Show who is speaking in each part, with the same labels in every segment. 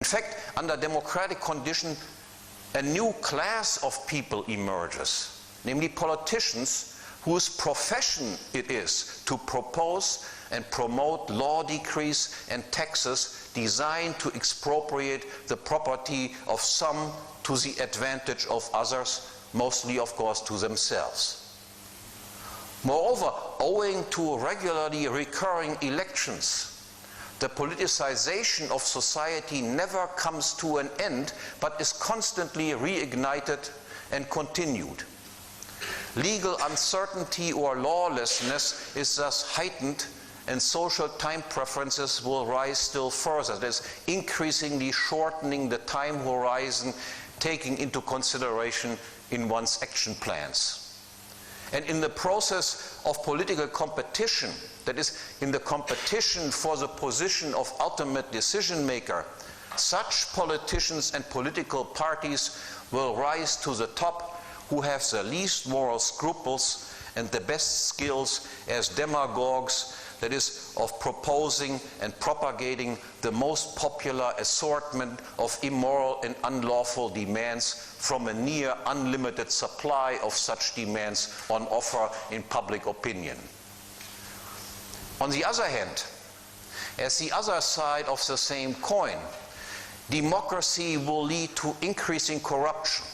Speaker 1: In fact, under democratic conditions, a new class of people emerges, namely politicians whose profession it is to propose and promote law decrees and taxes designed to expropriate the property of some to the advantage of others, mostly, of course, to themselves. Moreover, owing to regularly recurring elections, the politicization of society never comes to an end, but is constantly reignited and continued. Legal uncertainty or lawlessness is thus heightened, and social time preferences will rise still further. That is, increasingly shortening the time horizon taking into consideration in one's action plans. And in the process of political competition, that is, in the competition for the position of ultimate decision maker, such politicians and political parties will rise to the top who have the least moral scruples and the best skills as demagogues, that is, of proposing and propagating the most popular assortment of immoral and unlawful demands from a near unlimited supply of such demands on offer in public opinion. On the other hand, as the other side of the same coin, democracy will lead to increasing corruption.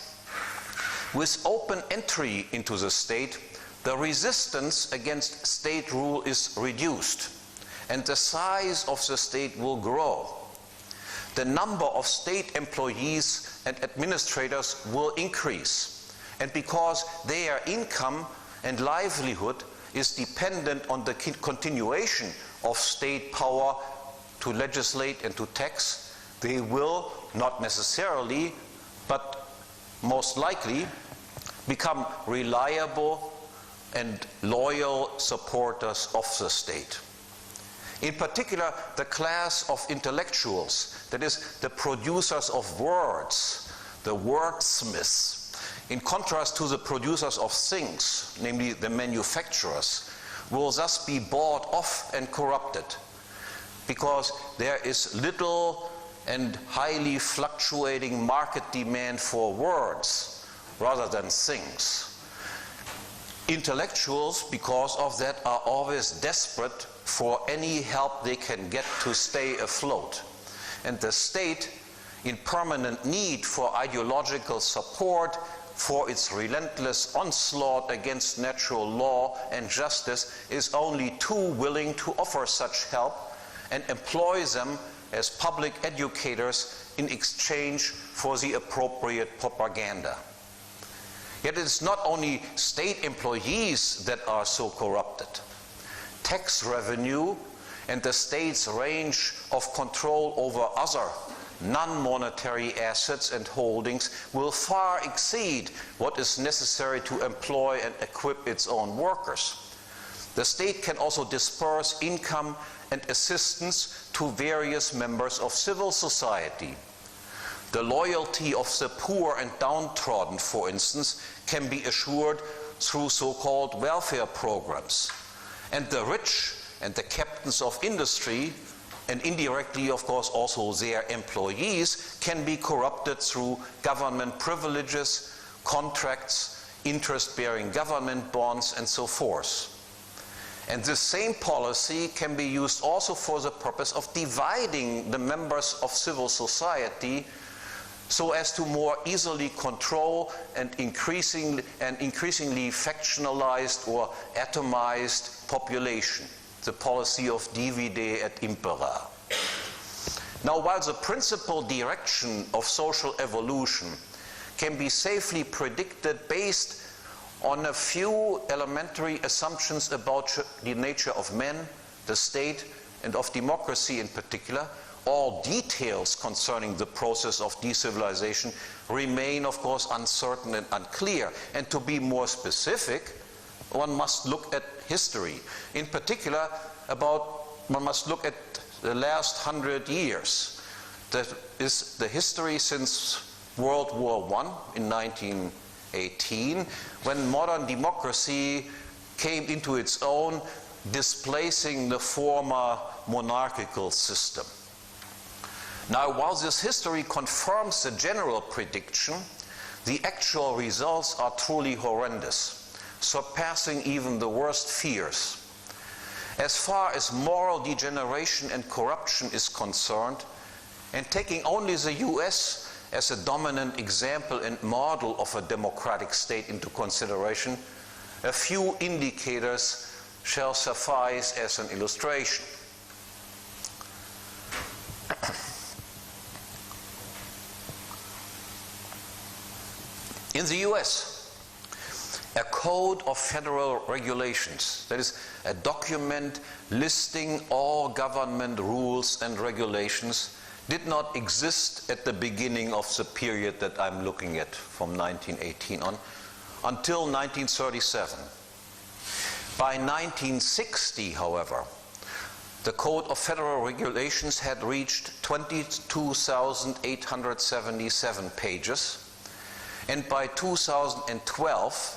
Speaker 1: With open entry into the state, the resistance against state rule is reduced, and the size of the state will grow. The number of state employees and administrators will increase, and because their income and livelihood is dependent on the continuation of state power to legislate and to tax, they will, not necessarily, but most likely, become reliable and loyal supporters of the state. In particular, the class of intellectuals, that is, the producers of words, the wordsmiths, in contrast to the producers of things, namely the manufacturers, will thus be bought off and corrupted, because there is little and highly fluctuating market demand for words rather than things. Intellectuals, because of that, are always desperate for any help they can get to stay afloat. And the state, in permanent need for ideological support for its relentless onslaught against natural law and justice, is only too willing to offer such help and employ them as public educators in exchange for the appropriate propaganda. Yet it is not only state employees that are so corrupted. Tax revenue and the state's range of control over other non-monetary assets and holdings will far exceed what is necessary to employ and equip its own workers. The state can also disperse income and assistance to various members of civil society. The loyalty of the poor and downtrodden, for instance, can be assured through so-called welfare programs. And the rich and the captains of industry, and indirectly, of course, also their employees, can be corrupted through government privileges, contracts, interest-bearing government bonds, and so forth. And this same policy can be used also for the purpose of dividing the members of civil society so as to more easily control an increasingly factionalized or atomized population, the policy of divide et impera. Now, while the principal direction of social evolution can be safely predicted based on a few elementary assumptions about the nature of men, the state, and of democracy in particular, all details concerning the process of decivilização remain, of course, uncertain and unclear. And to be more specific, one must look at history. In particular, one must look at the last 100 years. That is the history since World War I in 1918, when modern democracy came into its own, displacing the former monarchical system. Now, while this history confirms the general prediction, the actual results are truly horrendous, surpassing even the worst fears. As far as moral degeneration and corruption is concerned, and taking only the US as a dominant example and model of a democratic state into consideration, a few indicators shall suffice as an illustration. In the US, a code of federal regulations, that is, a document listing all government rules and regulations, did not exist at the beginning of the period that I'm looking at, from 1918 on, until 1937. By 1960, however, the Code of Federal Regulations had reached 22,877 pages, and by 2012,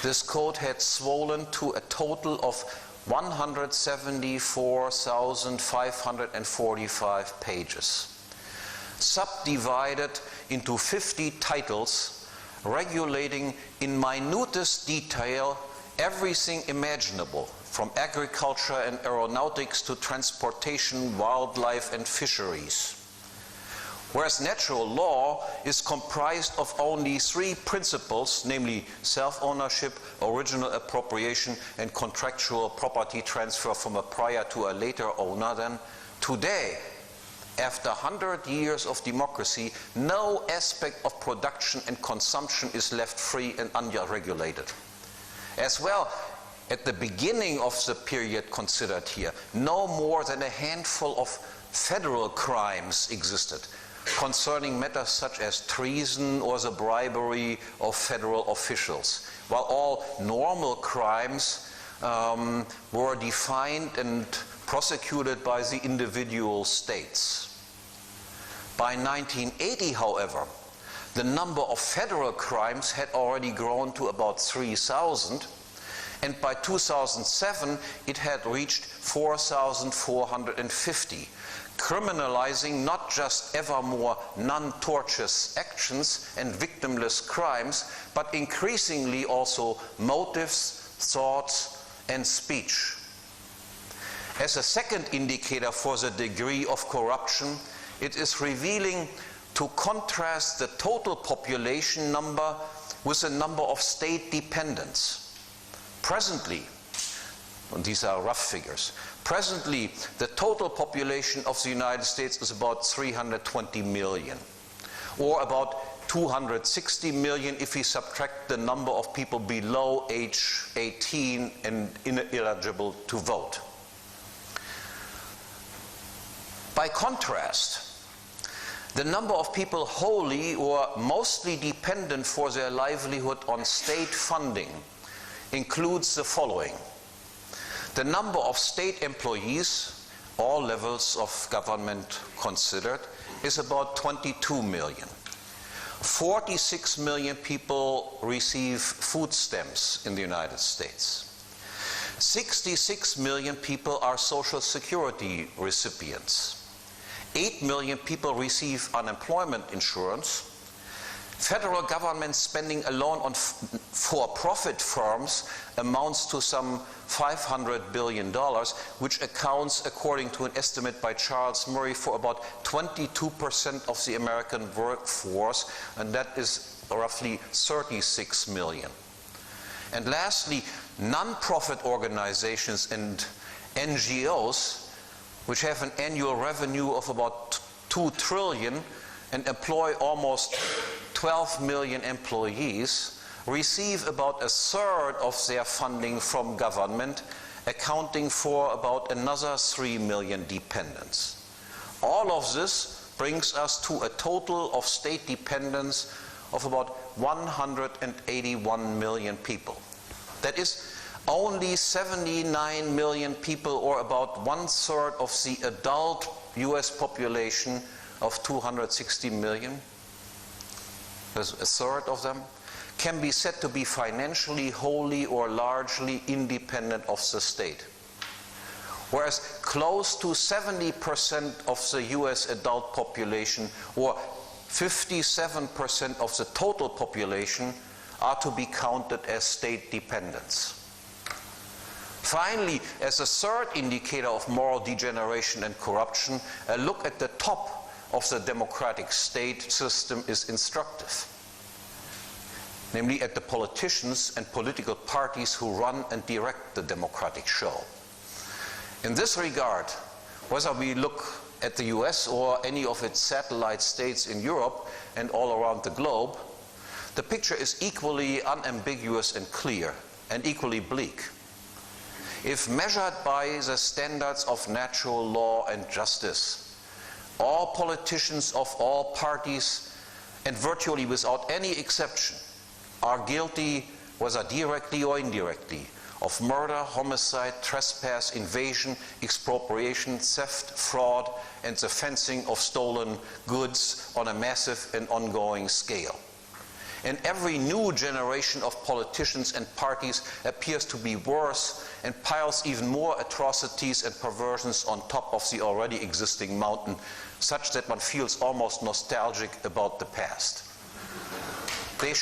Speaker 1: this code had swollen to a total of 174,545 pages, subdivided into 50 titles, regulating in minutest detail everything imaginable, from agriculture and aeronautics to transportation, wildlife, and fisheries. Whereas natural law is comprised of only 3 principles, namely self-ownership, original appropriation, and contractual property transfer from a prior to a later owner, then today, after 100 years of democracy, no aspect of production and consumption is left free and unregulated. As well, at the beginning of the period considered here, no more than a handful of federal crimes existed, concerning matters such as treason or the bribery of federal officials, while all normal crimes were defined and prosecuted by the individual states. By 1980, however, the number of federal crimes had already grown to about 3,000, and by 2007 it had reached 4,450. Criminalizing not just ever more non-tortious actions and victimless crimes, but increasingly also motives, thoughts, and speech. As a second indicator for the degree of corruption, it is revealing to contrast the total population number with the number of state dependents. Presently, and these are rough figures, presently the total population of the United States is about 320 million, or about 260 million if we subtract the number of people below age 18 and ineligible to vote. By contrast, the number of people wholly or mostly dependent for their livelihood on state funding includes the following. The number of state employees, all levels of government considered, is about 22 million. 46 million people receive food stamps in the United States. 66 million people are Social Security recipients. 8 million people receive unemployment insurance. Federal government spending alone on for-profit firms amounts to some $500 billion, which accounts, according to an estimate by Charles Murray, for about 22% of the American workforce, and that is roughly 36 million. And lastly, non-profit organizations and NGOs, which have an annual revenue of about 2 trillion and employ almost 12 million employees, receive about 1/3 of their funding from government, accounting for about another 3 million dependents. All of this brings us to a total of state dependents of about 181 million people. That is only 79 million people, or about 1/3 of the adult US population of 260 million. There's 1/3 of them can be said to be financially wholly or largely independent of the state. whereas close to 70% of the US adult population, or 57% of the total population, are to be counted as state dependents. Finally, as a third indicator of moral degeneration and corruption, a look at the top of the democratic state system is instructive, namely at the politicians and political parties who run and direct the democratic show. In this regard, whether we look at the US or any of its satellite states in Europe and all around the globe, the picture is equally unambiguous and clear, and equally bleak. If measured by the standards of natural law and justice, all politicians of all parties, and virtually without any exception, are guilty, whether directly or indirectly, of murder, homicide, trespass, invasion, expropriation, theft, fraud, and the fencing of stolen goods on a massive and ongoing scale. And every new generation of politicians and parties appears to be worse and piles even more atrocities and perversions on top of the already existing mountain, such that one feels almost nostalgic about the past. They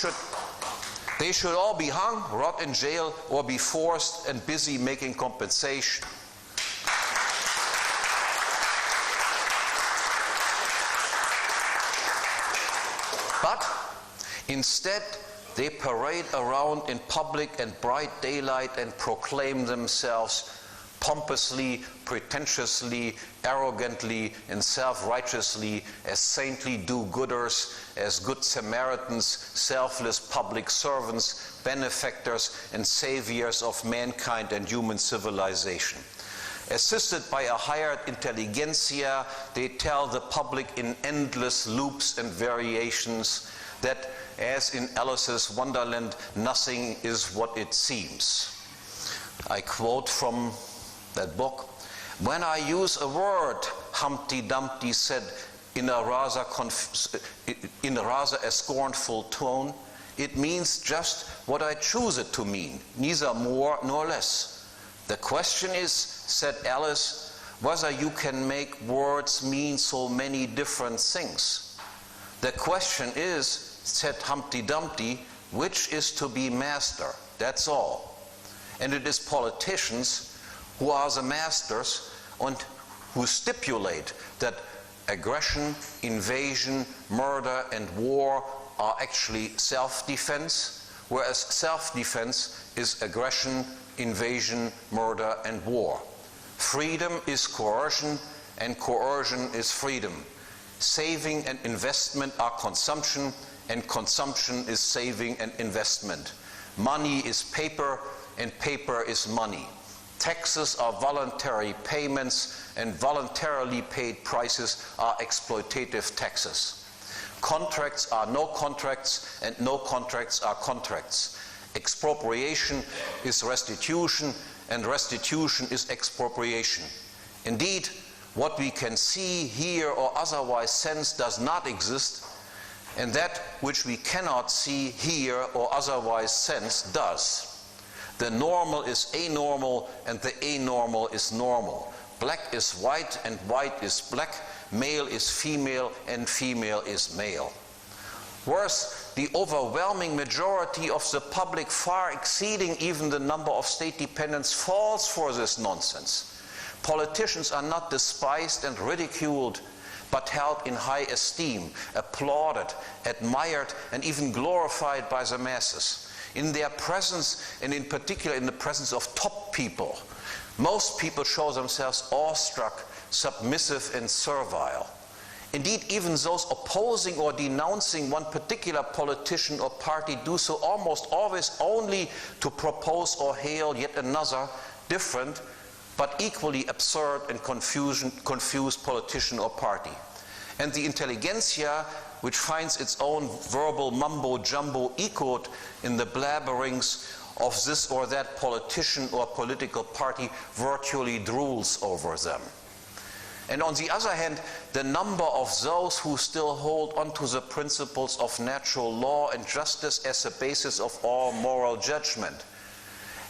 Speaker 1: should all be hung, rot in jail, or be forced and busy making compensation. But instead, they parade around in public and bright daylight and proclaim themselves pompously, pretentiously, arrogantly, and self-righteously as saintly do-gooders, as good Samaritans, selfless public servants, benefactors, and saviors of mankind and human civilization. Assisted by a hired intelligentsia, they tell the public in endless loops and variations that, as in Alice's Wonderland, nothing is what it seems. I quote from that book, "When I use a word," Humpty Dumpty said in a rather a scornful tone, "it means just what I choose it to mean, neither more nor less. The question is," said Alice, "whether you can make words mean so many different things." "The question is," said Humpty Dumpty, "which is to be master, that's all." And it is politicians who are the masters and who stipulate that aggression, invasion, murder, and war are actually self-defense, whereas self-defense is aggression, invasion, murder, and war. Freedom is coercion, and coercion is freedom. Saving and investment are consumption, and consumption is saving and investment. Money is paper, and paper is money. Taxes are voluntary payments, and voluntarily paid prices are exploitative taxes. Contracts are no contracts, and no contracts are contracts. Expropriation is restitution, and restitution is expropriation. Indeed, what we can see, hear, or otherwise sense does not exist, and that which we cannot see, hear, or otherwise sense does. The normal is anormal, and the anormal is normal. Black is white, and white is black. Male is female, and female is male. Worse, the overwhelming majority of the public, far exceeding even the number of state dependents, falls for this nonsense. Politicians are not despised and ridiculed, but held in high esteem, applauded, admired, and even glorified by the masses. In their presence, and in particular in the presence of top people, most people show themselves awestruck, submissive, and servile. Indeed, even those opposing or denouncing one particular politician or party do so almost always only to propose or hail yet another, different, but equally absurd and confused politician or party. And the intelligentsia, which finds its own verbal mumbo-jumbo echoed in the blabberings of this or that politician or political party, virtually drools over them. And on the other hand, the number of those who still hold onto the principles of natural law and justice as the basis of all moral judgment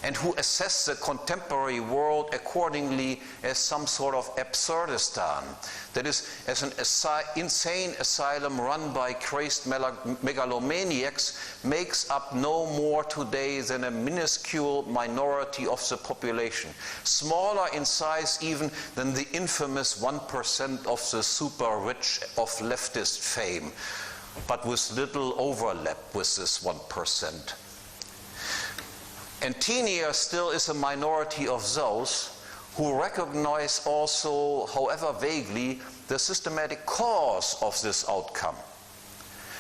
Speaker 1: and who assess the contemporary world accordingly as some sort of absurdistan, that is, as an insane asylum run by crazed megalomaniacs, makes up no more today than a minuscule minority of the population, smaller in size even than the infamous 1% of the super rich of leftist fame, but with little overlap with this 1%. And teenier still is a minority of those who recognize also, however vaguely, the systematic cause of this outcome.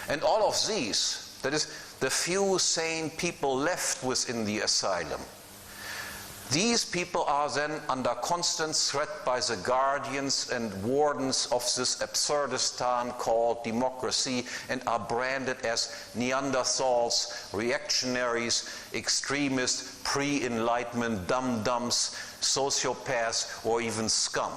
Speaker 1: And all of these, that is, the few sane people left within the asylum, these people are then under constant threat by the guardians and wardens of this absurdistan called democracy, and are branded as Neanderthals, reactionaries, extremists, pre-enlightenment dum-dums, sociopaths, or even scum.